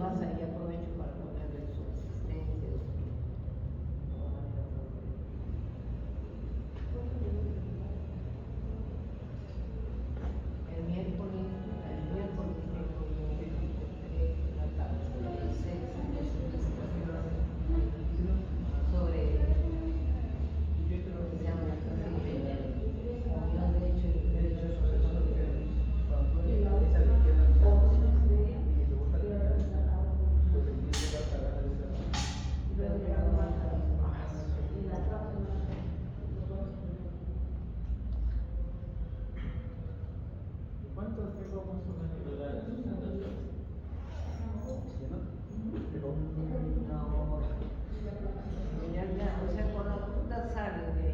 además ahí aprovecho para ponerle su asistencia. El miércoles tengo la tarde, sobre lo que se llama la unión de hecho y derechos sobre todo. ¿Cuánto tiempo más o menos dura la presentación? O sea, con la ruta sale de...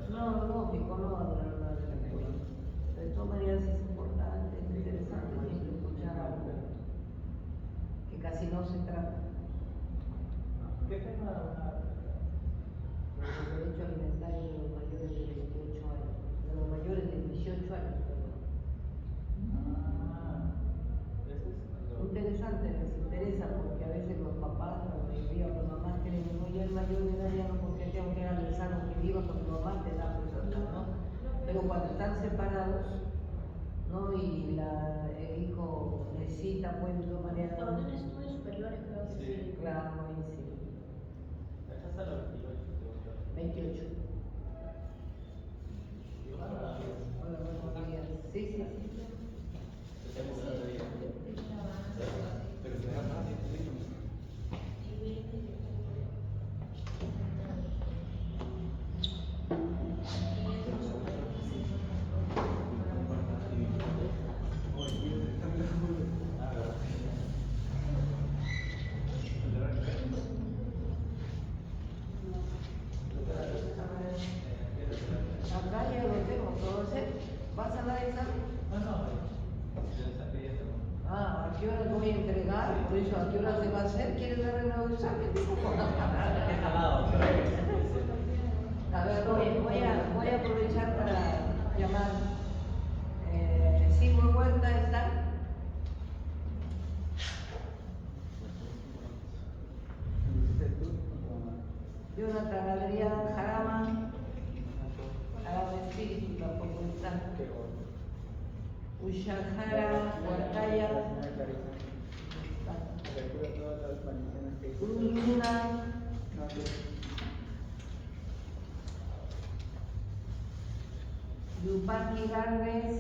No, lógico, no va a durar más de la cosa. De todas maneras es importante, es interesante siempre escuchar algo que casi no se trata. ¿Qué tema va El derecho alimentario de los mayores de 28 años, de los mayores de 18 años, perdón. Interesante, les interesa porque a veces los papás, la mayoría de las mamás creen que no, ya es mayor de edad, ya no, porque tengo que analizar lo que viva, porque mamá te da pues, ¿no? Pero cuando están separados, ¿no? Y el hijo necesita, pues, de todas maneras. Cuando en estudios superiores, creo que sí. Claro, ahí sí. Esa es la 28. Hola, buenos días. Sí, sí, sí. Pero se da más, Acá ya lo tengo todo. ¿Vas a dar examen? Ah, ¿a qué hora voy a entregar? Por eso, ¿a qué hora se va a hacer? ¿Quieres dar el nuevo examen? A ver, voy a aprovechar para llamar. ¿Sigmund Huerta está? Jonathan Adrián Jarama. Jarama Espíritu tampoco está. Ushahara Huarcaya. Luna. Yupaki Gálvez.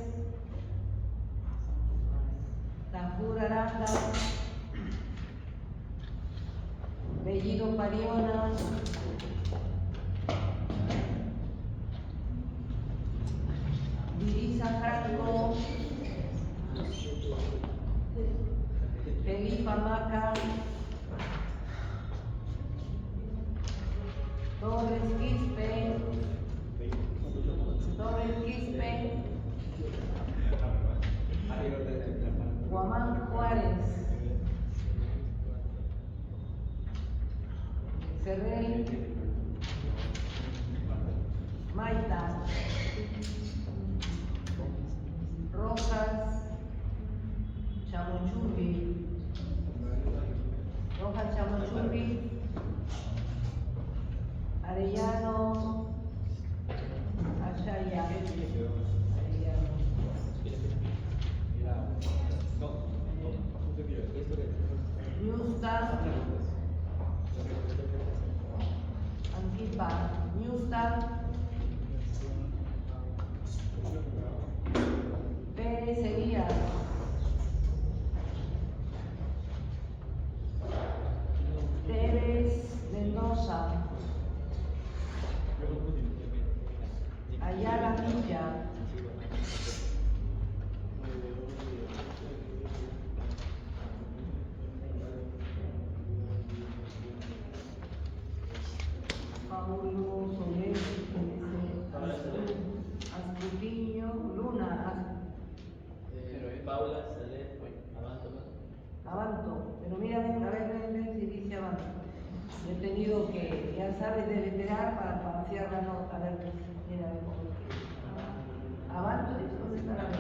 Tajur Aranda. Bellido Pariona. Dirisa Franco. Felipe Maca. Torres Quispe. Guamán Juárez. Ferrell. Maita. Rojas. Chamochurri. Rojas Chamochurri. Arellano. Ashaya. Newstar. Antipa. Newstar. Pérez Elías. Pérez Mendoza. Ayala Villa. Paulo Soler, Ascutiño, Luna. Paula, Salé, Avanto. Avanto, pero mira, a ver si dice Avanto. Yo he tenido que, ya sabes, deletrear para vaciar la nota. A ver, mira, a ver cómo es. Avanto, ¿dónde está la B?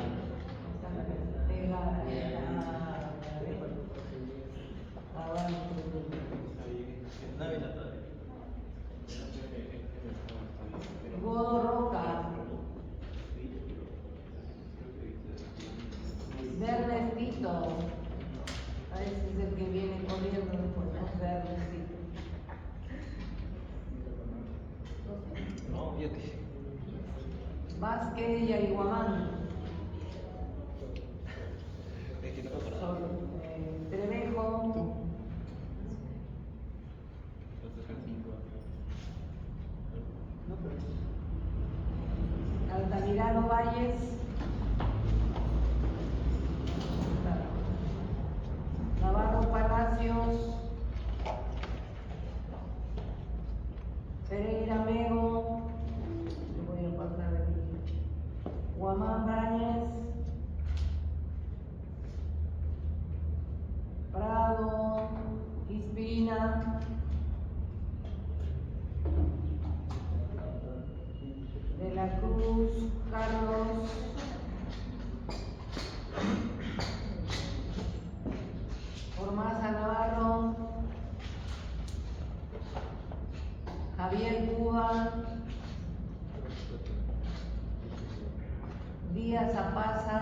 Está la B. Pega, Ernestito. A ese es el que viene corriendo después, no sé, Ernestito. No, fíjate. Vázquez y Aiguamán. Es que no me acuerdo. Son, Trevejo, Altamirano Valles, Navarro Palacios, Pereira Mego, le voy a pasar aquí, Guamán Báñez, Prado, Ispina, De la Cruz, Carlos, Ormaza Navarro, Javier Cuba, Díaz Apaza,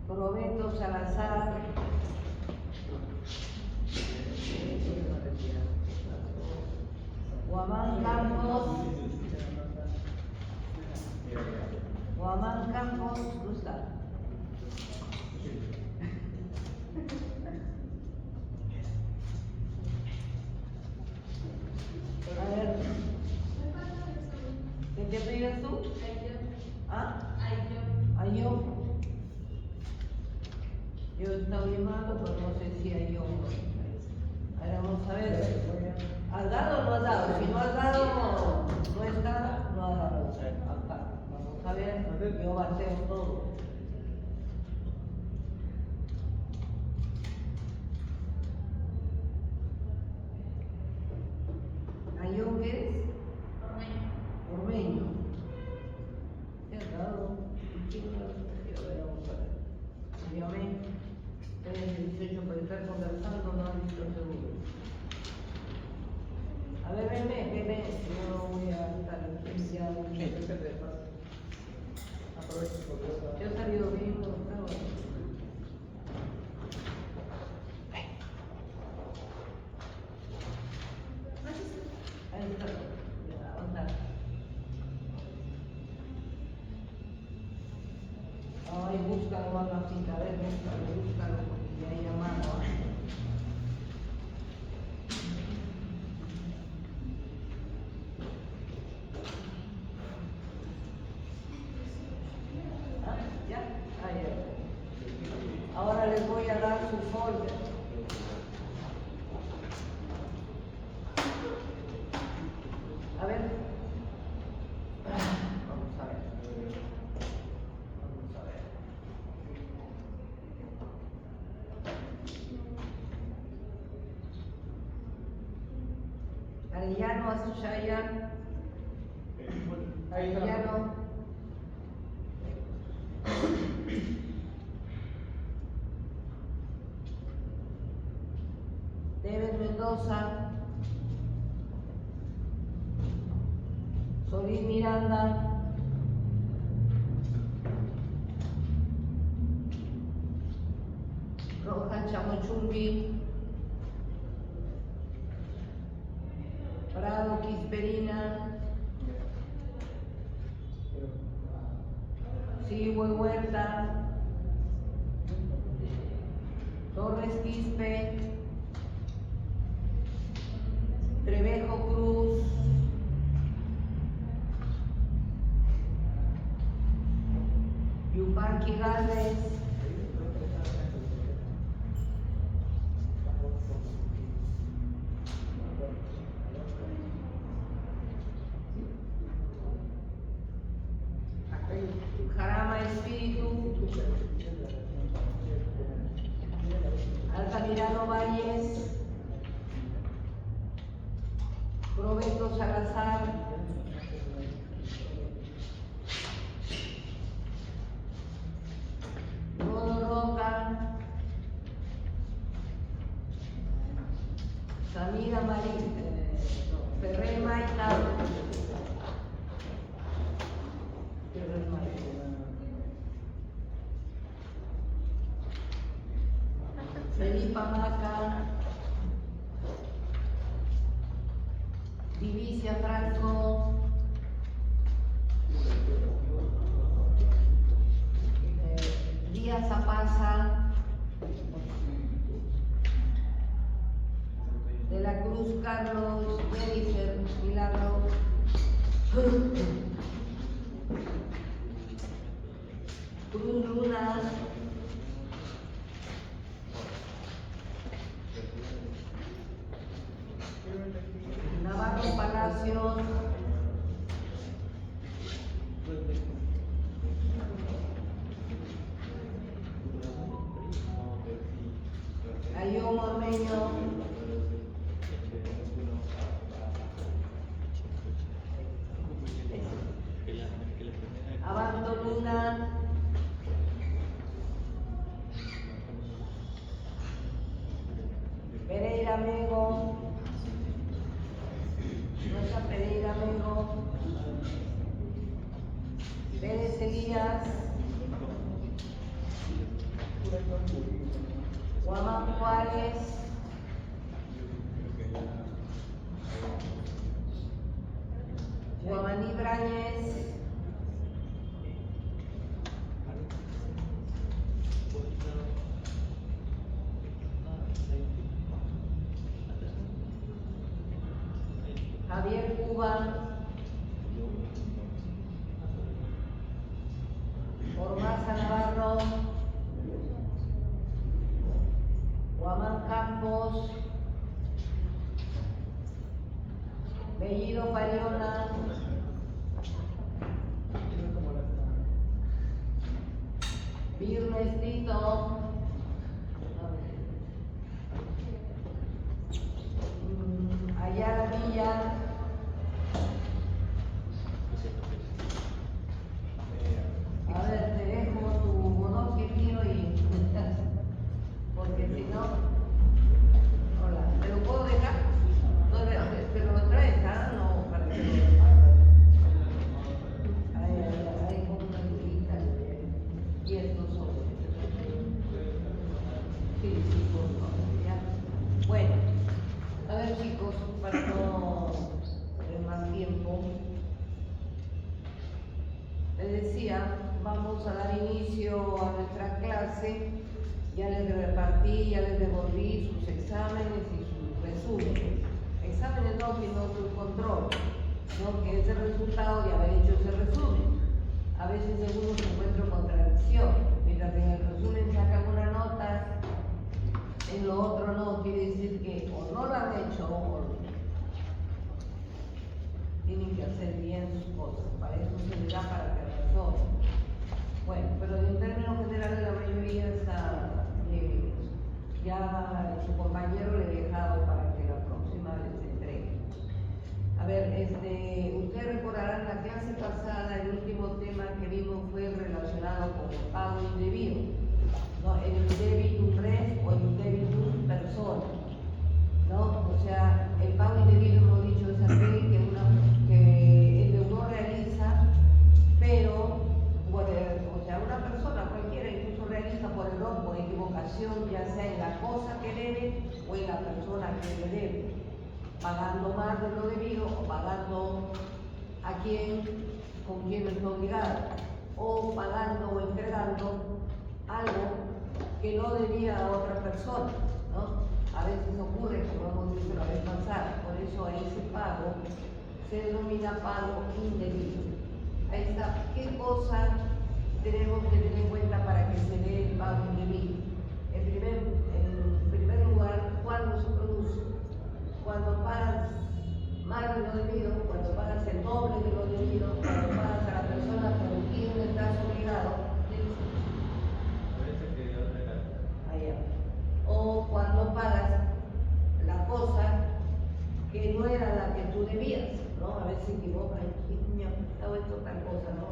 Probeto Salazar, Guamán Campos, Gusta. A ver, ¿qué te pides tú? ¿Ah? Yo estaba llamando, pero no sé si hay yo. Ahora vamos a ver. ¿Has dado o no has dado? Si no has dado, no está, no has dado. Acá. Vamos a ver, yo bateo todo. ¿Ayón qué es? Ormeño. ¿Qué has dado? ¿Quién lo ha dado? A ver, vamos a ver. Llamé. 18 para estar conversando, no han visto seguro. A ver, ven, yo no voy a estar iniciado. Yo he salido bien, no estaba. Ahí está, ya, avanzar. Ay, búscalo, mamacita, a ver, búscalo, porque ya he llamado. ¿Ya? Ah, ya. Ahora les voy a dar su folder. A ver. Vamos a ver. Vamos a ver. Arellano, Azuchaya. Arellano. David Mendoza, Solís Miranda, Rojas Chamochumbi, Prado Quisperina, Sigüe Huerta, Torres Quispe, Trevejo Cruz, Yupanqui Galvez, Jarama Espíritu, Altamirano Valles, Probeto Salazar, Rodo Roca, Samira Marín, Ferrer Maita, Ferrer Maita, Pamaca, Divisia Franco, Díaz Zapaza, de la Cruz Carlos, Jennifer Milagro, Cruz Luna, Navarro Palacios, Ayón Ormeño, Abando Luna, Pereira Mego, Rosa Pereira Mego, Pérez Elías, Guamán Juárez, Guamaní Ibráñez, Javier Cuba, Ormaza Navarro, Guamán Campos, Bellido Pariona, Virnes Tito, Ayala Villa, a ver, te dejo tu monoquetino y porque si no, hola, ¿te lo puedo dejar? No, te lo traes, ¿ah? No, para que lo pases. Hay como una durita y estos son. Sí, por favor, ya. Bueno, a ver chicos, para no tener más tiempo, les decía, vamos a dar inicio a nuestra clase. Ya les repartí, ya les devolví sus exámenes y sus resúmenes. Exámenes no, sino su control, ¿no? Que es el resultado de haber hecho ese resumen. A veces algunos encuentran contradicción. Mientras en el resumen sacan una nota, en lo otro no, quiere decir que o no lo han hecho o tienen que hacer bien sus cosas. Para eso se les da para que razonen. Bueno, pero en términos generales la mayoría está, ya su compañero le he dejado para que la próxima les entregue. A ver, ustedes recordarán la clase pasada, el último tema que vimos fue relacionado con el pago indebido, ¿no? El indebitum res o el indebitum persona, ¿no? O sea, el pago indebido, hemos dicho, es aquel que el deudor realiza, pero o sea, una persona cualquiera incluso realiza por error, por equivocación, ya sea en la cosa que debe o en la persona que le debe, pagando más de lo debido o pagando con quien está obligado, o pagando o entregando algo que no debía a otra persona, ¿no? A veces ocurre, como hemos dicho la vez pasada, por eso a ese pago se denomina pago indebido. Ahí está. ¿Qué cosa tenemos que tener en cuenta para que se dé el pago indebido? En primer lugar, ¿cuándo se produce? Cuando pagas más de lo debido, cuando pagas el doble de lo debido, cuando pagas a la persona por quien estás obligado. Allá. O cuando pagas la cosa que no era la que tú debías, ¿no? A veces se equivocan, me ha pasado esto tal cosa, ¿no?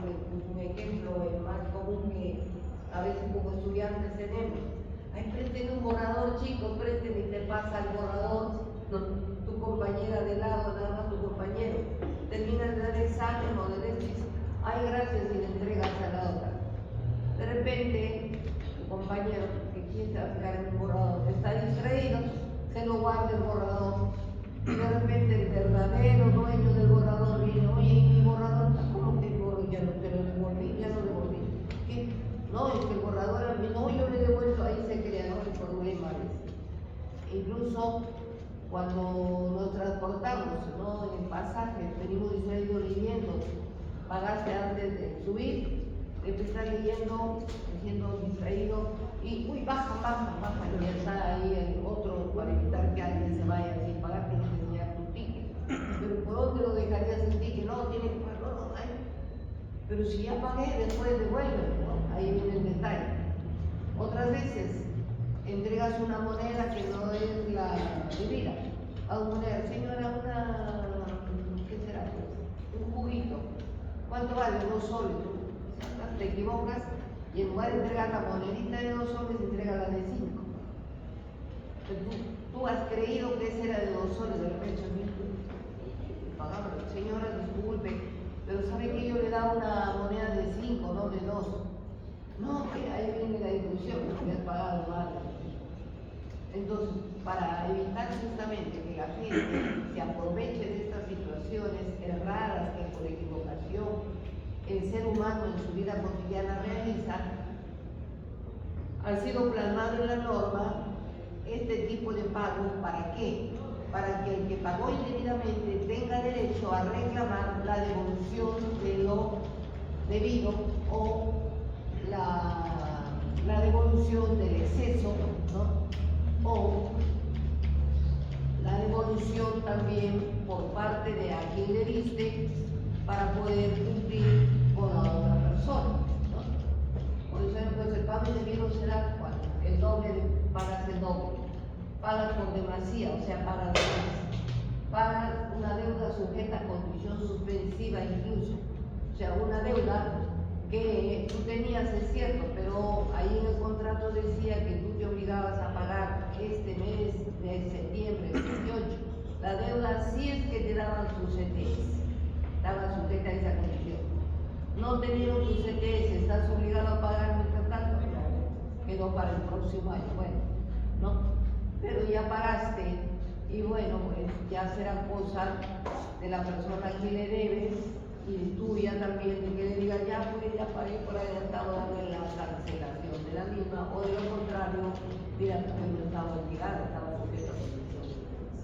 Un ejemplo, el más común que a veces como estudiantes tenemos. Ahí présteme un borrador, chicos, présteme y te pasa el borrador, no, tu compañera de lado, nada más tu compañero. Terminas de dar examen o de decir, ay, gracias, y le entregas a la otra. De repente, tu compañero que quiere sacar un borrador, está distraído paraste antes de subir, empezar leyendo, siendo distraído, y uy, baja, y ya está ahí el otro para evitar que alguien se vaya sin pagar, tienes que enseñar tu ticket. Pero ¿por dónde lo dejarías el ticket? No, tiene que pagar, no, ay. Pero si ya pagué, después devuelve, ¿no? Ahí viene el detalle. Otras veces entregas una moneda que no es la debida. A una moneda, señora, ¿qué será? Un juguito. ¿Cuánto vale? 2 soles. Te equivocas y en lugar de entregar la monedita de 2 soles, entrega la de 5. Tú has creído que esa era de 2 soles, de repente, pagaba, señora, disculpe, pero sabe que yo le daba una moneda de 5, no de 2. No, que ahí viene la discusión, que has pagado mal. Entonces, para evitar justamente que la gente se aproveche de estas situaciones erradas que por equivocación el ser humano en su vida cotidiana realiza, ha sido plasmado en la norma este tipo de pago. ¿Para qué? Para que el que pagó indebidamente tenga derecho a reclamar la devolución de lo debido o la devolución del exceso, ¿no? O la devolución también por parte de a quien le diste para poder cumplir con la otra persona, ¿no? Por eso pues, el pago indebido será cuando el doble, pagas el doble, pagas por demasía, o sea, pagas más, pagas una deuda sujeta a condición suspensiva incluso, o sea, una deuda que tú tenías, es cierto, pero ahí en el contrato decía que tú te obligabas a pagar este mes de septiembre 28, la deuda sí es que te daban sus CTS, estaba sujeta a esa condición. No teniendo tus CTS, ¿estás obligado a pagar mientras tanto? No, quedó para el próximo año, bueno, ¿no? Pero ya pagaste y bueno, pues ya será cosa de la persona a quien le debes y tuya también, de que le diga ya pues ya pagué por adelantado, darle la cancelación de la misma, o de lo contrario, mira, que no estaba obligado, estaba sujeto a condición,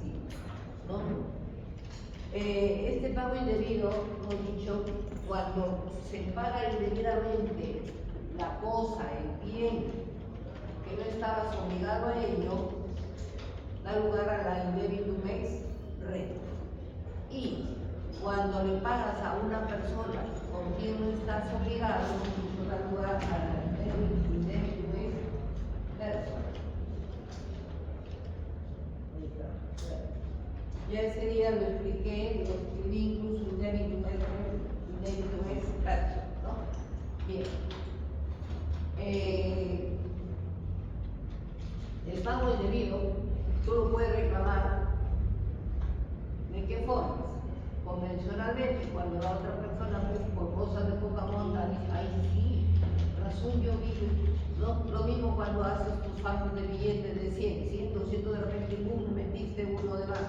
sí, ¿no? Este pago indebido, hemos dicho, cuando se paga indebidamente la cosa, el bien, que no estabas obligado a ello, da lugar a la indebitum ex re. Y cuando le pagas a una persona con quien no estás obligado, eso da lugar a la indebitum ex persona. Ya ese día lo expliqué, lo escribí incluso indebitum ex persona, ¿no? Bien. El pago indebido, tú lo puedes reclamar. ¿De qué formas? Convencionalmente, cuando la otra persona, pues, por cosas de poca monta, dice, ay sí, razón yo vi, ¿no? Lo mismo cuando haces tus pagos de billetes de 100, 200, de repente boom, metiste uno de más.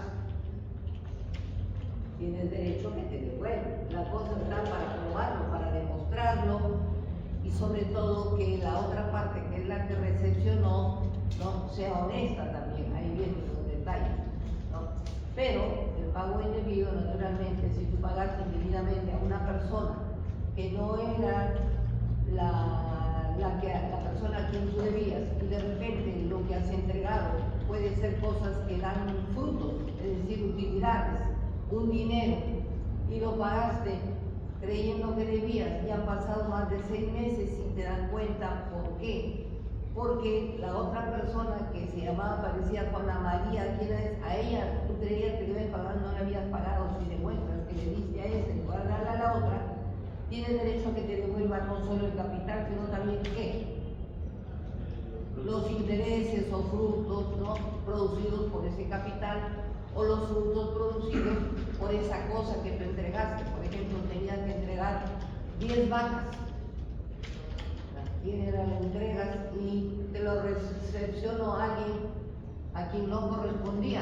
Tienes derecho a que te devuelvan. La cosa está para probarlo, para demostrarlo, y sobre todo que la otra parte, que es la que recepcionó, ¿no?, sea honesta también. Ahí vienen los detalles, ¿no? Pero el pago indebido, naturalmente, si tú pagaste indebidamente a una persona que no era la persona a quien tú debías, y de repente lo que has entregado puede ser cosas que dan frutos, es decir, utilidades, un dinero, y lo pagaste creyendo que debías, y han pasado más de 6 meses y te dan cuenta. ¿Por qué? Porque la otra persona que se llamaba, parecía Juana María, ¿quién es? A ella tú creías que le ibas pagando, no le habías pagado. Si demuestras que le diste a ese en lugar de darle a la otra, tienes derecho a que te devuelvan no solo el capital, sino también ¿qué? Los intereses o frutos, ¿no?, producidos por ese capital, o los frutos producidos por esa cosa que tú entregaste. Por ejemplo, tenías que entregar 10 vacas. ¿Quién era la entregas? Y te lo recepcionó alguien a quien no correspondía.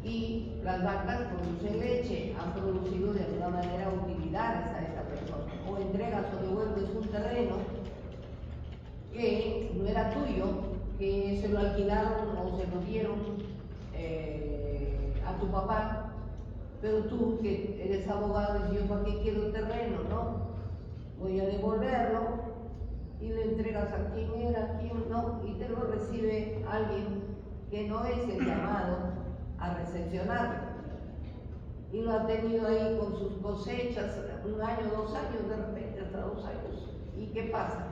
Y las vacas producen leche, han producido de alguna manera utilidades a esta persona. O entregas o devuelves un terreno que no era tuyo, que se lo alquilaron o se lo dieron a tu papá, pero tú, que eres abogado, dices, yo para qué quiero terreno, ¿no? voy a devolverlo y le entregas a quién era, a quién no, y te lo recibe alguien que no es el llamado a recepcionarlo. Y lo ha tenido ahí con sus cosechas, 1 año, 2 años, de repente hasta 2 años. ¿Y qué pasa?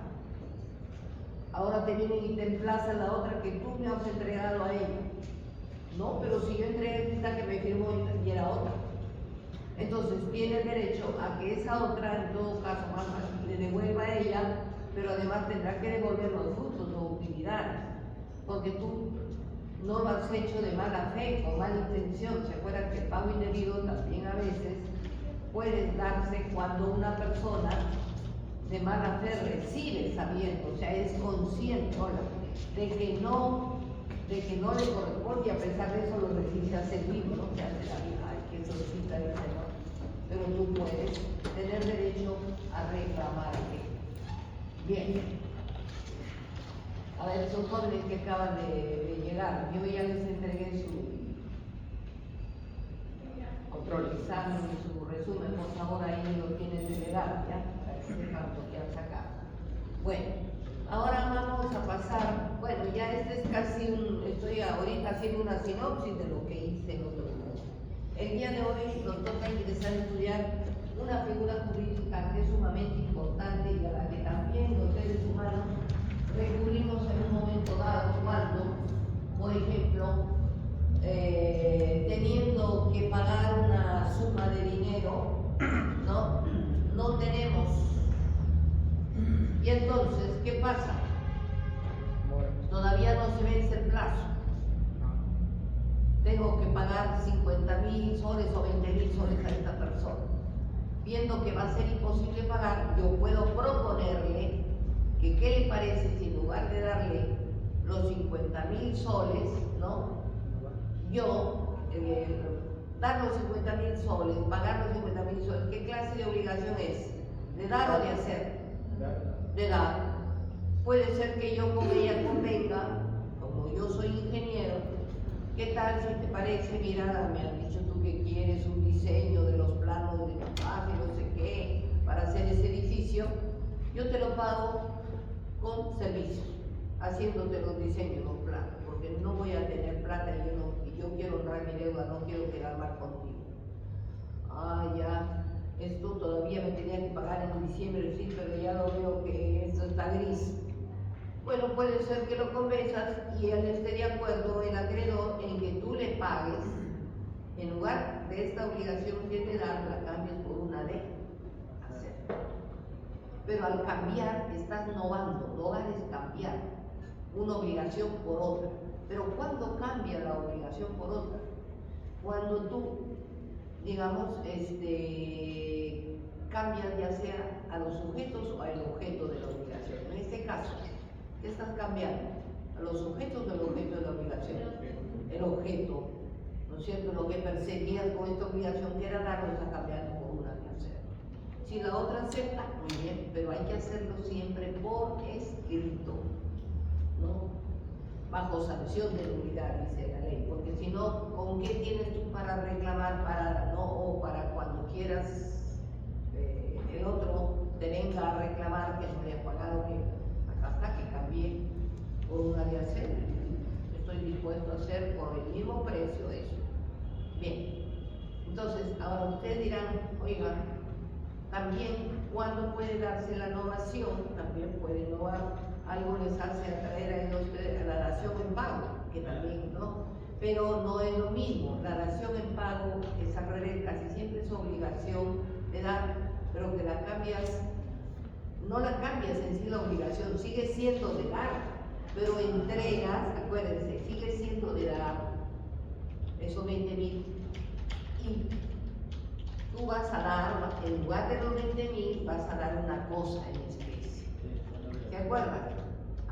Ahora te vienen y te emplazan la otra que tú me has entregado a ella. No, pero si yo entregué esta que me firmó y era otra. Entonces tiene derecho a que esa otra, en todo caso, más le devuelva a ella, pero además tendrá que devolver los frutos o utilidades, porque tú no lo has hecho de mala fe, con mala intención. ¿Se acuerdan que el pago indebido también a veces puede darse cuando una persona de mala fe recibe sabiendo, o sea, es consciente, de que no le corresponde, y a pesar de eso lo recibe, se hace vivo, ¿no? Se hace la vida, ay, que eso cita el Señor. Pero tú puedes tener derecho a reclamar aquello. Bien. A ver, son jóvenes que acaban de llegar. Yo ya les entregué su control examen y su resumen. Por favor, ahí lo tienen de legal, ¿ya? Para que sepan lo que han sacado. Bueno, ahora vamos a pasar. Bueno, ya este es casi estoy ahorita haciendo una sinopsis de lo que hice el otro día. El día de hoy nos toca ingresar a estudiar una figura jurídica que es sumamente importante y a la que también los seres humanos recurrimos en un momento dado cuando, por ejemplo, teniendo que pagar una suma de dinero, no tenemos. Y entonces, ¿qué pasa? Todavía no se vence el plazo. Tengo que pagar 50.000 soles o 20.000 soles a esta persona. Viendo que va a ser imposible pagar, yo puedo proponerle que qué le parece si en lugar de darle los 50.000 soles, yo dar los 50.000 soles, pagar los 50.000 soles, ¿qué clase de obligación es? ¿De dar o de hacer? De dar. Puede ser que yo con ella convenga, como yo soy ingeniero, ¿qué tal si te parece? Mira, me has dicho tú que quieres un diseño de los planos de tu casa y no sé qué, para hacer ese edificio, yo te lo pago con servicios, haciéndote los diseños, los planos, porque no voy a tener plata y yo quiero honrar mi deuda, no quiero quedar mal contigo. Ah, ya, esto todavía me tenía que pagar en diciembre, sí, pero ya lo veo que esto está gris. Bueno, puede ser que lo convenzas y él esté de acuerdo, el acreedor, en que tú le pagues, en lugar de esta obligación que te dan, la cambies por una de hacer. Pero al cambiar, estás novando, novar es cambiar una obligación por otra. Pero ¿cuándo cambia la obligación por otra? Cuando tú, digamos, cambias ya sea a los sujetos o al objeto de la obligación. En este caso, ¿qué estás cambiando? ¿A los sujetos o al objeto de la obligación? El objeto, ¿no es cierto? Lo que perseguías con esta obligación que era dar, lo estás cambiando por una de hacer. Si la otra acepta, muy bien, pero hay que hacerlo siempre por escrito, ¿no? Bajo sanción de nulidad, dice la ley, porque si no, ¿con qué tienes tú para reclamar, o para cuando quieras el otro te venga a reclamar que no le ha pagado, que hasta que cambie por una de hacer? Estoy dispuesto a hacer por el mismo precio eso. Bien, entonces ahora ustedes dirán, oigan, también cuando puede darse la novación, también puede innovar, algo les hace atraer a la dación en pago, que también, ¿no? Pero no es lo mismo, la dación en pago es al revés, casi siempre es obligación de dar, pero que la cambias, no la cambias en sí la obligación, sigue siendo de dar, pero entregas, acuérdense, sigue siendo de dar esos 20.000 y tú vas a dar, en lugar de los 20.000, vas a dar una cosa en especie. ¿Se acuerdan?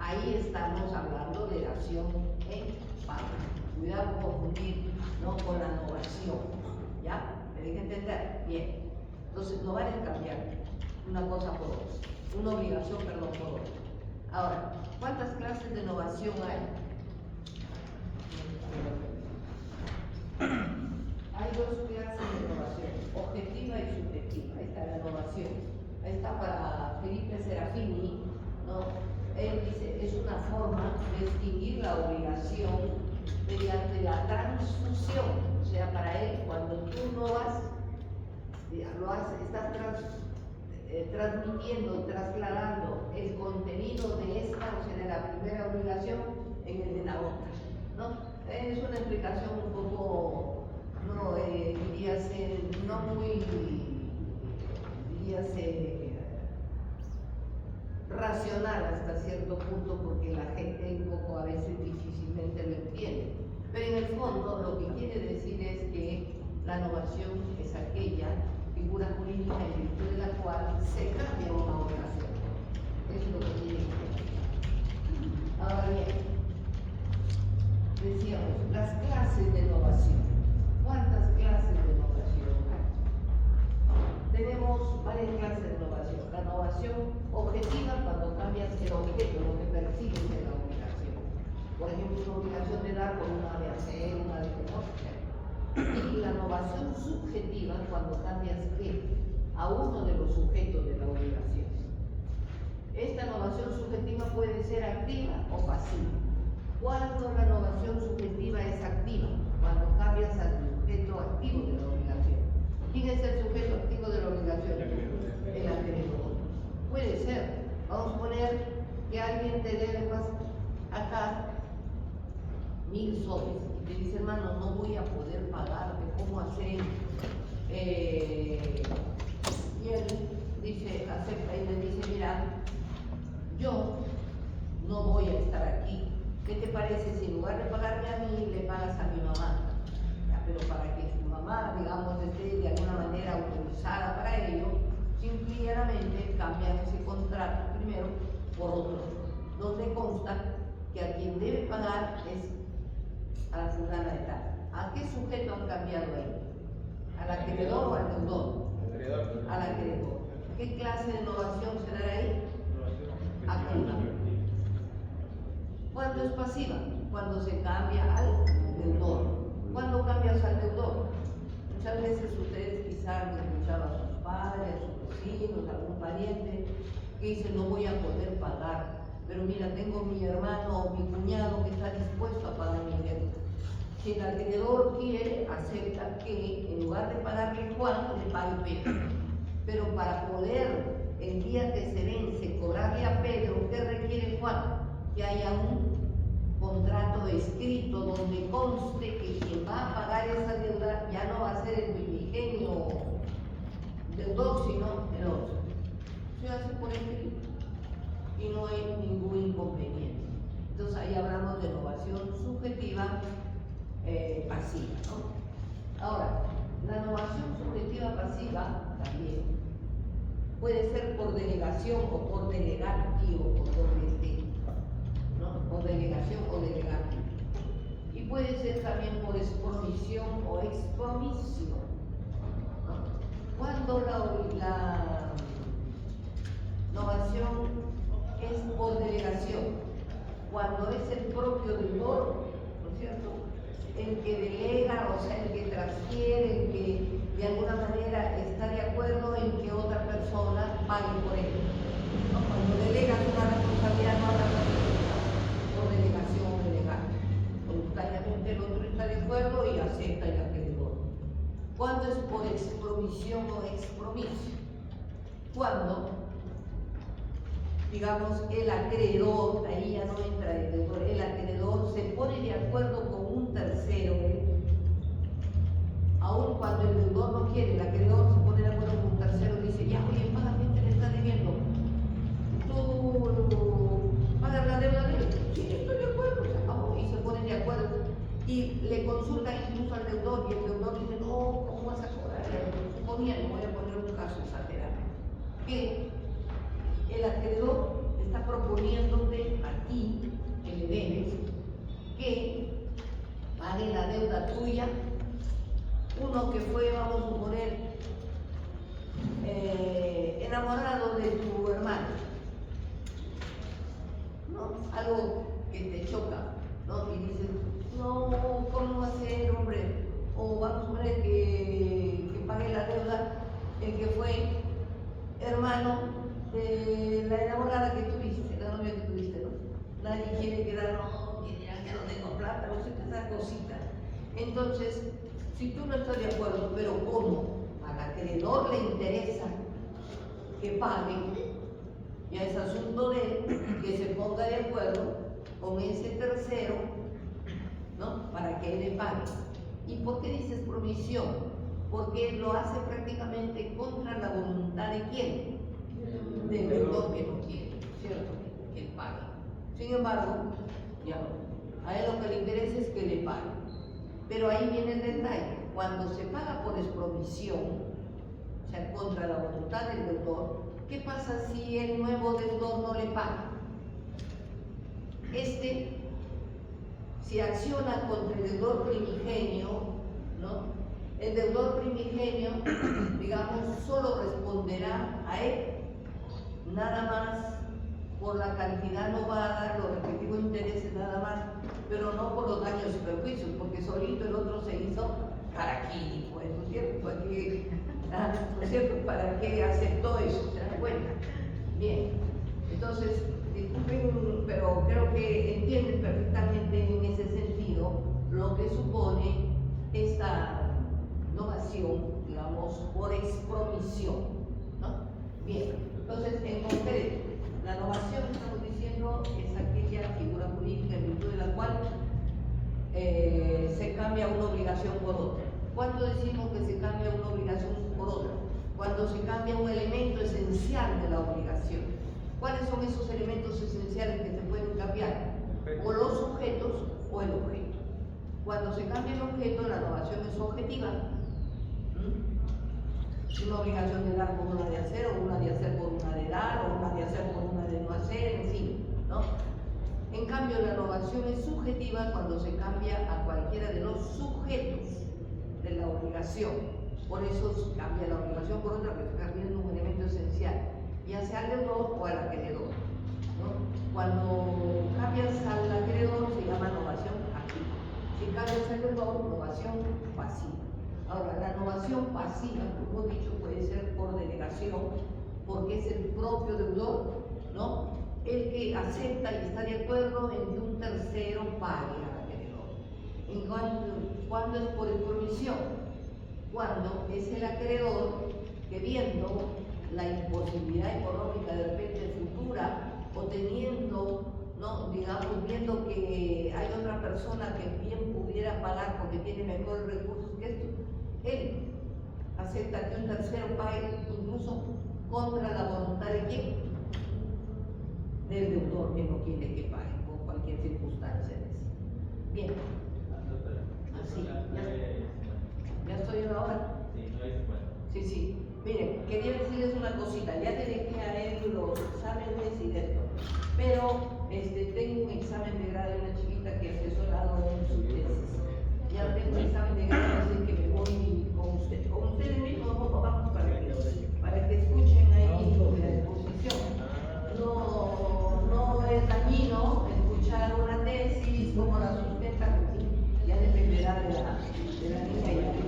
Ahí estamos hablando de dación en pago. Cuidado con confundir, no con la novación. ¿Ya? ¿Me deja entender? Bien. Entonces, no vale cambiar una cosa por otra. Una obligación, perdón, por otra. Ahora, ¿cuántas clases de novación hay? Hay 2 clases de novación, objetiva y subjetiva. Ahí está la novación. ahí está para Felipe Serafini, ¿no? Él dice, es una forma de extinguir la obligación mediante la transfusión. O sea, para él, cuando tú no vas, estás transmitiendo, trasladando el contenido de esta, o sea, de la primera obligación, en el de la otra, ¿no? Es una explicación un poco, no, diríase, no muy, diríase, racional hasta cierto punto, porque la gente un poco a veces difícilmente lo entiende. Pero en el fondo lo que quiere decir es que la novación es aquella figura jurídica en virtud de la cual se cambia una obligación. Eso es lo que tiene que ver. Ahora bien, decíamos, las clases de novación. ¿Cuántas clases de novación hay? Tenemos varias clases de novación. La novación objetiva, cuando cambias el objeto, lo que percibes de la obligación. Por ejemplo, una obligación de dar por una de hacer, una de no. Y la novación subjetiva, cuando cambias ¿qué? A uno de los sujetos de la obligación. Esta novación subjetiva puede ser activa o pasiva. ¿Cuándo la novación subjetiva es activa? Cuando cambias al sujeto activo de la obligación. ¿Quién es el sujeto activo de la obligación? El acreedor. Puede ser. Vamos a poner que alguien te debe acá 1000 soles y te dice, hermano, no voy a poder pagarte, ¿cómo hacer? Y él dice, acepta y le dice, mira, yo no voy a estar aquí. ¿Qué te parece si en lugar de pagarme a mí, le pagas a mi mamá? Ya, pero para que su mamá, digamos, esté de alguna manera autorizada para ello, simple y llanamente cambian ese contrato primero por otro, donde consta que a quien debe pagar es a la fulana de tal. ¿A qué sujeto han cambiado ahí? ¿Al acreedor o al deudor? Al acreedor. ¿Qué clase de innovación se dará ahí? Activa. ¿Cuándo es pasiva? Cuando se cambia al deudor. ¿Cuándo cambias al deudor? Muchas veces ustedes quizás han escuchado a sus padres, a sus vecinos, a algún pariente que dice no voy a poder pagar, pero mira, tengo mi hermano o mi cuñado que está dispuesto a pagar mi deuda. Si el acreedor quiere, acepta que en lugar de pagarle Juan, le pague Pedro. Pero para poder, el día que se vence, cobrarle a Pedro, ¿qué requiere Juan? Que haya un contrato escrito donde conste que quien va a pagar esa deuda ya no va a ser el primigenio deudor, sino el otro. Se hace por escrito y no hay ningún inconveniente. Entonces ahí hablamos de innovación subjetiva pasiva, ¿no? Ahora, la innovación subjetiva pasiva también puede ser por delegación o por delegativo, por doble T, ¿no? Por delegación o delegativo. Y puede ser también por expromisión o expromisión, ¿no? Cuando la innovación es por delegación, cuando es el propio deudor, ¿no es cierto?, el que delega, o sea, el que transfiere, el que de alguna manera está de acuerdo en que otra persona pague por él, ¿no? Cuando delegas una responsabilidad a otra persona, por delegación o delegar, voluntariamente el otro está de acuerdo y acepta el acreedor. ¿Cuándo es por expromisión o expromiso? Cuando, digamos, el acreedor, ahí ya no entra el deudor, el acreedor se pone de acuerdo con un tercero, aun cuando el deudor no quiere, el acreedor se pone de acuerdo con un tercero y dice, ya, oye, págame, te le está debiendo, ¿tú pagas la deuda de él? Sí, estoy de acuerdo, se acabó, y se ponen de acuerdo, y le consulta incluso al deudor, y el deudor dice, no, ¿cómo vas a cobrar? Suponía, le voy a poner un caso exagerado, que el acreedor está proponiéndote a ti, que le debes, que pague la deuda tuya, uno que fue, vamos a suponer, enamorado de tu hermano, ¿no? Algo que te choca, ¿no? Y dices, no, ¿cómo va a ser, hombre? O vamos a suponer que pague la deuda el que fue hermano de la enamorada que tuviste, la novia que tuviste, ¿no? Nadie quiere quedar, no, que dirán que no tengo plata, no sé qué, esa cosita. Entonces, si tú no estás de acuerdo, pero como al acreedor le interesa que pague, ya es asunto de él que se ponga de acuerdo con ese tercero, ¿no? Para que él le pague. ¿Y por qué dices provisión? Porque lo hace prácticamente contra la voluntad de quién, del deudor que no quiere, ¿cierto? Que él pague. Sin embargo, ya no. A él lo que le interesa es que le pague. Pero ahí viene el detalle. Cuando se paga por exprovisión, o sea, contra la voluntad del deudor, ¿qué pasa si el nuevo deudor no le paga? Si acciona contra el deudor primigenio, ¿no? El deudor primigenio, digamos, solo responderá a él, nada más por la cantidad novada, los respectivos intereses nada más, pero no por los daños y perjuicios, porque solito el otro se hizo caraquí, pues, ¿no es cierto? ¿No es cierto? ¿Para qué aceptó eso? ¿Se dan cuenta? Bien, entonces, disculpen, pero creo que entienden perfectamente en ese sentido lo que supone esta novación, digamos, por expromisión, ¿no? Bien, entonces, en concreto, la novación, estamos diciendo, es aquella figura jurídica en virtud de la cual se cambia una obligación por otra. ¿Cuándo decimos que se cambia una obligación por otra? Cuando se cambia un elemento esencial de la obligación. ¿Cuáles son esos elementos esenciales que se pueden cambiar? O los sujetos o el objeto. Cuando se cambia el objeto, la novación es objetiva. Una obligación de dar por una de hacer, o una de hacer por una de dar, o una de hacer por una de no hacer, en fin, ¿no? En cambio, la novación es subjetiva cuando se cambia a cualquiera de los sujetos de la obligación. Por eso se cambia la obligación por otra, porque está cambiando un elemento esencial, ya sea al deudor o al acreedor, ¿no? Cuando cambias al acreedor se llama novación activa. Si cambias al deudor, novación pasiva. Ahora, la novación pasiva, como he dicho, puede ser por delegación, porque es el propio deudor, ¿no? El que acepta y está de acuerdo en que un tercero pague al acreedor. ¿Cuándo es por expromisión? Cuando es el acreedor que, viendo la imposibilidad económica de repente futura, o teniendo, ¿no? Digamos, viendo que hay otra persona que bien pudiera pagar porque tiene mejores recursos que esto, él acepta que un tercero pague incluso contra la voluntad de quién, del deudor que no quiere que pague por cualquier circunstancia. Bien, así, ya estoy en la hora. Sí, sí. Miren, quería decirles una cosita, ya le dejé a él los exámenes y de esto, pero tengo un examen de grado de una chiquita que ha asesorado en su tesis. Ya tengo un examen de grado, así que me voy con ustedes mismos, vamos para que escuchen ahí la exposición. No es dañino escuchar una tesis, cómo la sustenta, ya dependerá de la niña y la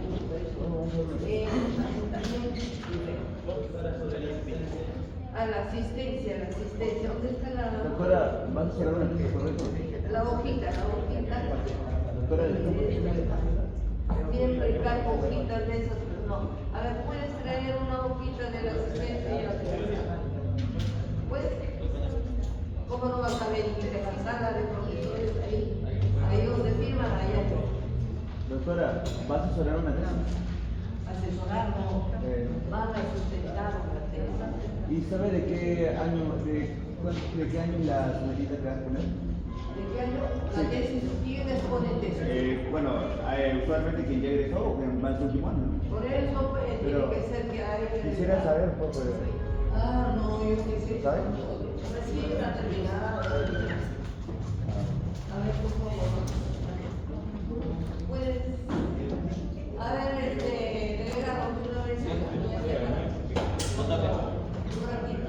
la asistencia, ¿dónde está la doctora? ¿Vas a cerrar una tesis, correcto? La hojita. Doctora, Siempre cargo hojitas de esas, pero no. A ver, ¿puedes traer una hojita de la asistencia? ¿Puedes? ¿Cómo no vas a ver en la sala de profesores ahí donde firman allá? doctora, ¿vas a cerrar una tesis? Asesorar, no. Van a sustentar una tesis. ¿Y sabe de qué año, de qué año la señorita que vas a poner? ¿De qué año? La tesis, ¿quién expone tesis? Bueno, usualmente quien ya egresó o quien va en su último año, ¿no? Por eso tiene que ser que hay... Quisiera saber un poco de... Ah, no, yo qué sé. ¿Sabes? Recién está terminada. A ver, por favor. Puedes... A ver, delegado, una vez... Un ratito.